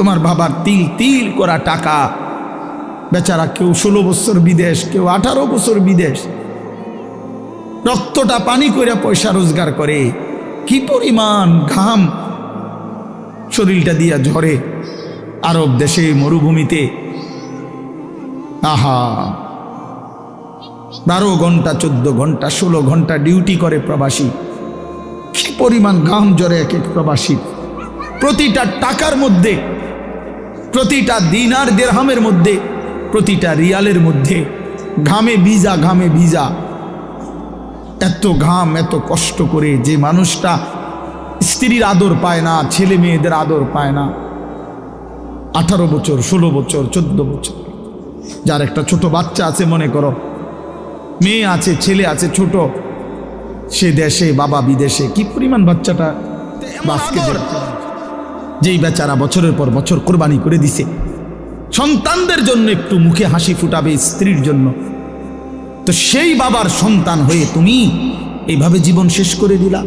তোমার বাবার তিল তিল করা টাকা, বেচারা কেউ 16 বছর বিদেশ, কেউ 18 বছর বিদেশ, রক্তটা পানি করে পয়সা রোজগার করে। কি পরিমাণ ঘাম শরীরটা দিয়া ঝরে আরব দেশে মরুভূমিতে। আহা, 12 ঘন্টা 14 ঘন্টা 16 ঘন্টা ডিউটি করে প্রবাসী। কি পরিমাণ ঘাম ঝরে এক এক প্রবাসী। প্রতিটা টাকার মধ্যে, প্রতিটা দিনার দিরহামের মধ্যে, প্রতিটা রিয়ালের মধ্যে ঘামে ভিজা, ঘামে ভিজা। এত ঘাম, এত কষ্ট করে যে মানুষটা স্ত্রীর আদর পায় না, ছেলে মেয়েদের আদর পায় না, 18 বছর 16 বছর 14 বছর, যার একটা ছোট বাচ্চা আছে, মনে করো মেয়ে আছে, ছেলে আছে ছোট, সে দেশে বাবা বিদেশে, কি পরিমাণ বাচ্চাটা বাপকে দেখতে, যেই বেচারা বছরের পর বছর কোরবানি করে দিছে সন্তানদের জন্য, একটু মুখে হাসি ফুটাবে স্ত্রীর জন্য। তো সেই বাবার সন্তান হয়ে তুমি এইভাবে জীবন শেষ করে দিলা।